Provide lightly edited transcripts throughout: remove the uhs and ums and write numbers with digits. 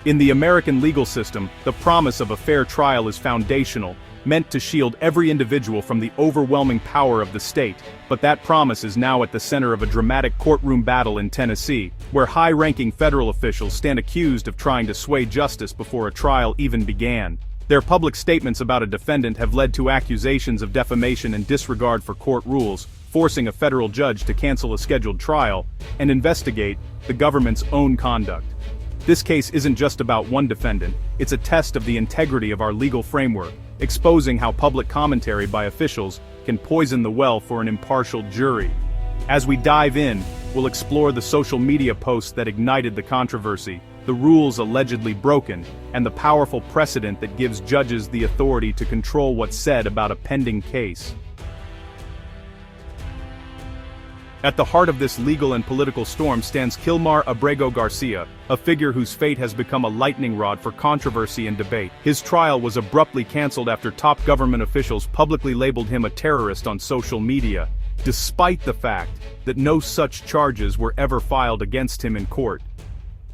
In the American legal system, the promise of a fair trial is foundational, meant to shield every individual from the overwhelming power of the state. But that promise is now at the center of a dramatic courtroom battle in Tennessee, where high-ranking federal officials stand accused of trying to sway justice before a trial even began. Their public statements about a defendant have led to accusations of defamation and disregard for court rules, forcing a federal judge to cancel a scheduled trial and investigate the government's own conduct. This case isn't just about one defendant, it's a test of the integrity of our legal framework, exposing how public commentary by officials can poison the well for an impartial jury. As we dive in, we'll explore the social media posts that ignited the controversy, the rules allegedly broken, and the powerful precedent that gives judges the authority to control what's said about a pending case. At the heart of this legal and political storm stands Kilmar Abrego Garcia, a figure whose fate has become a lightning rod for controversy and debate. His trial was abruptly canceled after top government officials publicly labeled him a terrorist on social media, despite the fact that no such charges were ever filed against him in court.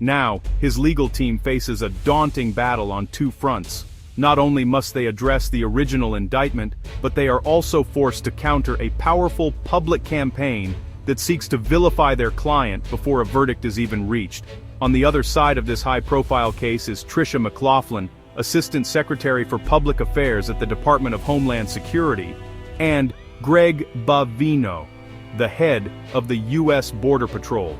Now, his legal team faces a daunting battle on two fronts. Not only must they address the original indictment, but they are also forced to counter a powerful public campaign that seeks to vilify their client before a verdict is even reached. On the other side of this high-profile case is Tricia McLaughlin, Assistant Secretary for Public Affairs at the Department of Homeland Security, and Greg Bavino, the head of the U.S. Border Patrol.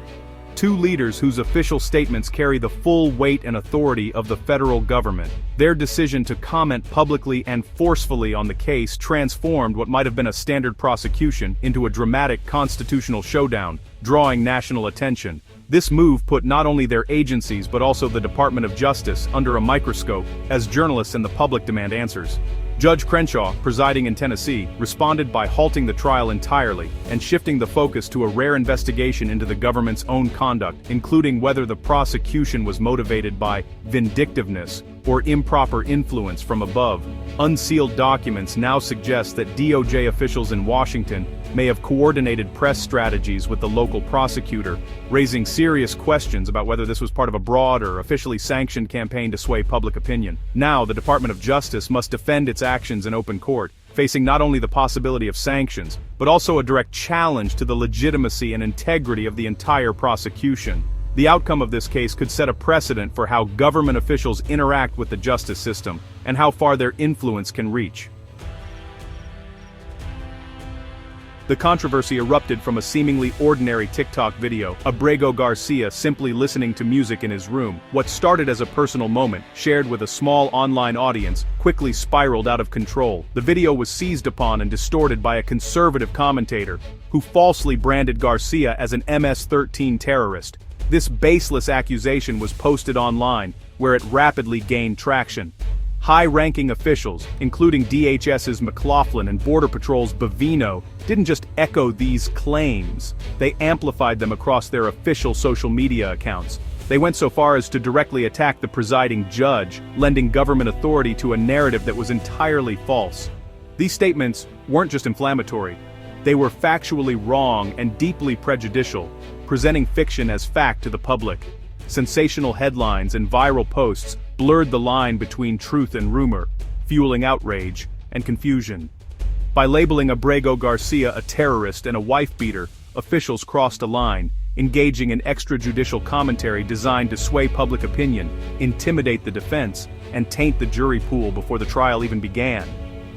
Two leaders whose official statements carry the full weight and authority of the federal government. Their decision to comment publicly and forcefully on the case transformed what might have been a standard prosecution into a dramatic constitutional showdown, drawing national attention. This move put not only their agencies but also the Department of Justice under a microscope as journalists and the public demand answers. Judge Crenshaw, presiding in Tennessee, responded by halting the trial entirely and shifting the focus to a rare investigation into the government's own conduct, including whether the prosecution was motivated by vindictiveness or improper influence from above. Unsealed documents now suggest that DOJ officials in Washington may have coordinated press strategies with the local prosecutor, raising serious questions about whether this was part of a broad or officially sanctioned campaign to sway public opinion. Now, the Department of Justice must defend its actions in open court, facing not only the possibility of sanctions, but also a direct challenge to the legitimacy and integrity of the entire prosecution. The outcome of this case could set a precedent for how government officials interact with the justice system, and how far their influence can reach. The controversy erupted from a seemingly ordinary TikTok video, Abrego Garcia simply listening to music in his room. What started as a personal moment, shared with a small online audience, quickly spiraled out of control. The video was seized upon and distorted by a conservative commentator, who falsely branded Garcia as an MS-13 terrorist. This baseless accusation was posted online, where it rapidly gained traction. High-ranking officials, including DHS's McLaughlin and Border Patrol's Bavino, didn't just echo these claims, they amplified them across their official social media accounts. They went so far as to directly attack the presiding judge, lending government authority to a narrative that was entirely false. These statements weren't just inflammatory, they were factually wrong and deeply prejudicial, presenting fiction as fact to the public. Sensational headlines and viral posts blurred the line between truth and rumor, fueling outrage and confusion. By labeling Abrego Garcia a terrorist and a wife-beater, officials crossed a line, engaging in extrajudicial commentary designed to sway public opinion, intimidate the defense, and taint the jury pool before the trial even began.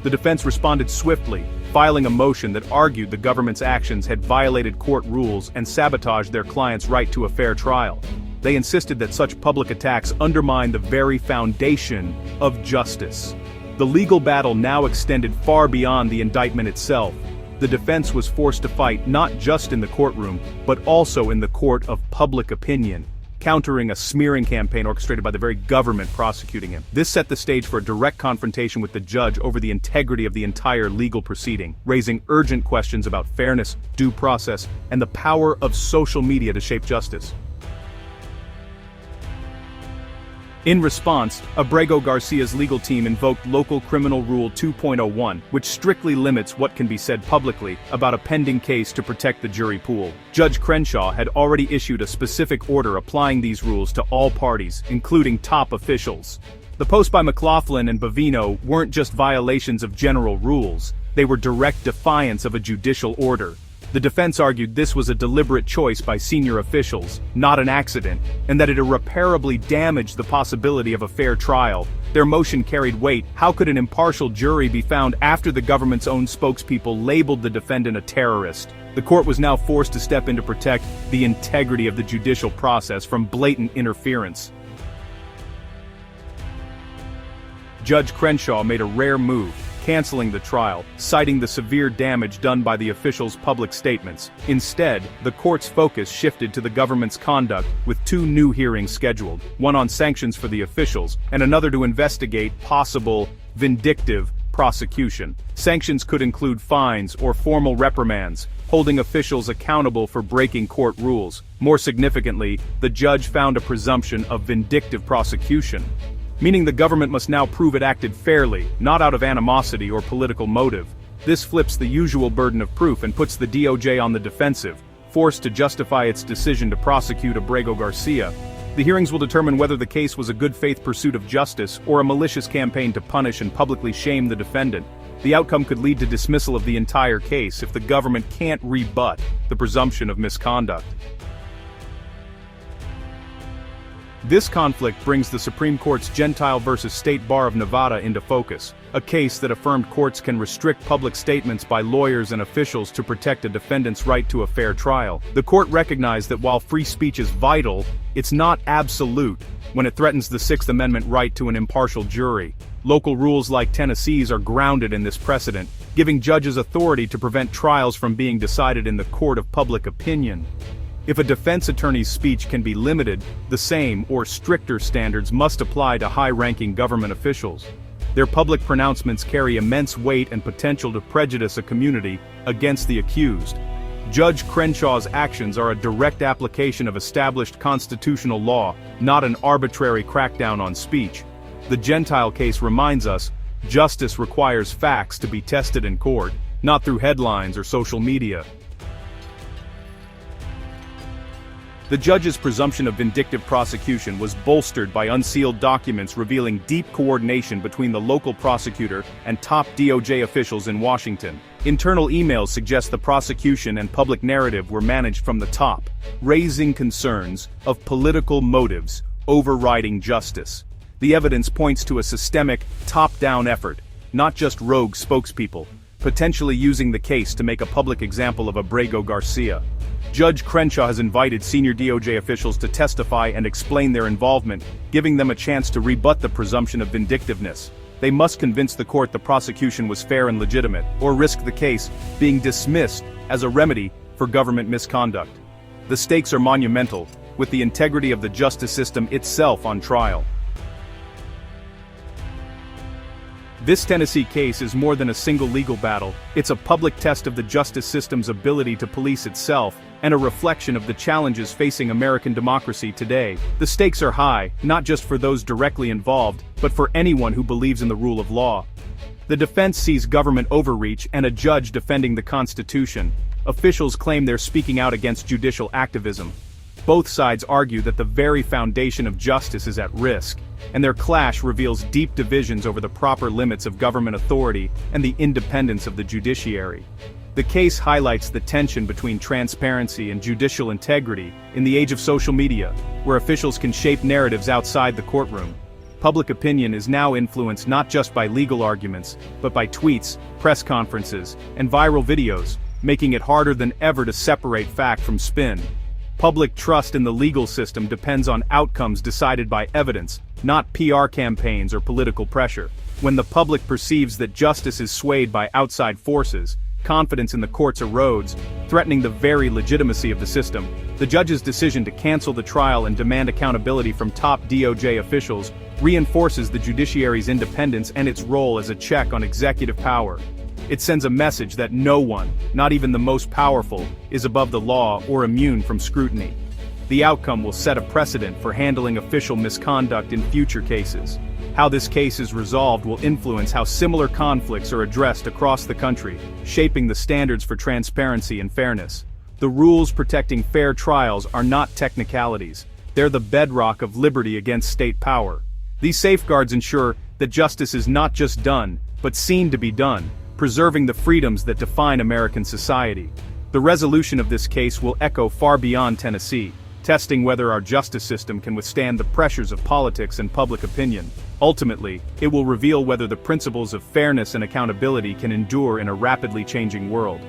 The defense responded swiftly, filing a motion that argued the government's actions had violated court rules and sabotaged their client's right to a fair trial. They insisted that such public attacks undermine the very foundation of justice. The legal battle now extended far beyond the indictment itself. The defense was forced to fight not just in the courtroom, but also in the court of public opinion, countering a smearing campaign orchestrated by the very government prosecuting him. This set the stage for a direct confrontation with the judge over the integrity of the entire legal proceeding, raising urgent questions about fairness, due process, and the power of social media to shape justice. In response, Abrego Garcia's legal team invoked Local Criminal Rule 2.01, which strictly limits what can be said publicly about a pending case to protect the jury pool. Judge Crenshaw had already issued a specific order applying these rules to all parties, including top officials. The posts by McLaughlin and Bavino weren't just violations of general rules, they were direct defiance of a judicial order. The defense argued this was a deliberate choice by senior officials, not an accident, and that it irreparably damaged the possibility of a fair trial. Their motion carried weight. How could an impartial jury be found after the government's own spokespeople labeled the defendant a terrorist? The court was now forced to step in to protect the integrity of the judicial process from blatant interference. Judge Crenshaw made a rare move, canceling the trial, citing the severe damage done by the officials' public statements. Instead, the court's focus shifted to the government's conduct, with 2 new hearings scheduled, one on sanctions for the officials, and another to investigate possible vindictive prosecution. Sanctions could include fines or formal reprimands, holding officials accountable for breaking court rules. More significantly, the judge found a presumption of vindictive prosecution, meaning the government must now prove it acted fairly, not out of animosity or political motive. This flips the usual burden of proof and puts the DOJ on the defensive, forced to justify its decision to prosecute Abrego Garcia. The hearings will determine whether the case was a good-faith pursuit of justice or a malicious campaign to punish and publicly shame the defendant. The outcome could lead to dismissal of the entire case if the government can't rebut the presumption of misconduct. This conflict brings the Supreme Court's Gentile versus State Bar of Nevada into focus, a case that affirmed courts can restrict public statements by lawyers and officials to protect a defendant's right to a fair trial. The court recognized that while free speech is vital, it's not absolute when it threatens the Sixth Amendment right to an impartial jury. Local rules like Tennessee's are grounded in this precedent, giving judges authority to prevent trials from being decided in the court of public opinion. If a defense attorney's speech can be limited, the same or stricter standards must apply to high-ranking government officials. Their public pronouncements carry immense weight and potential to prejudice a community against the accused. Judge Crenshaw's actions are a direct application of established constitutional law, not an arbitrary crackdown on speech. The Gentile case reminds us, justice requires facts to be tested in court, not through headlines or social media. The judge's presumption of vindictive prosecution was bolstered by unsealed documents revealing deep coordination between the local prosecutor and top DOJ officials in Washington. Internal emails suggest the prosecution and public narrative were managed from the top, raising concerns of political motives overriding justice. The evidence points to a systemic, top-down effort, not just rogue spokespeople, potentially using the case to make a public example of Abrego Garcia. Judge Crenshaw has invited senior DOJ officials to testify and explain their involvement, giving them a chance to rebut the presumption of vindictiveness. They must convince the court the prosecution was fair and legitimate, or risk the case being dismissed as a remedy for government misconduct. The stakes are monumental, with the integrity of the justice system itself on trial. This Tennessee case is more than a single legal battle. It's a public test of the justice system's ability to police itself, and a reflection of the challenges facing American democracy today. The stakes are high, not just for those directly involved, but for anyone who believes in the rule of law. The defense sees government overreach and a judge defending the Constitution. Officials claim they're speaking out against judicial activism. Both sides argue that the very foundation of justice is at risk, and their clash reveals deep divisions over the proper limits of government authority and the independence of the judiciary. The case highlights the tension between transparency and judicial integrity in the age of social media, where officials can shape narratives outside the courtroom. Public opinion is now influenced not just by legal arguments, but by tweets, press conferences, and viral videos, making it harder than ever to separate fact from spin. Public trust in the legal system depends on outcomes decided by evidence, not PR campaigns or political pressure. When the public perceives that justice is swayed by outside forces, confidence in the courts erodes, threatening the very legitimacy of the system. The judge's decision to cancel the trial and demand accountability from top DOJ officials reinforces the judiciary's independence and its role as a check on executive power. It sends a message that no one, not even the most powerful, is above the law or immune from scrutiny. The outcome will set a precedent for handling official misconduct in future cases. How this case is resolved will influence how similar conflicts are addressed across the country, shaping the standards for transparency and fairness. The rules protecting fair trials are not technicalities. They're the bedrock of liberty against state power. These safeguards ensure that justice is not just done, but seen to be done, preserving the freedoms that define American society. The resolution of this case will echo far beyond Tennessee, testing whether our justice system can withstand the pressures of politics and public opinion. Ultimately, it will reveal whether the principles of fairness and accountability can endure in a rapidly changing world.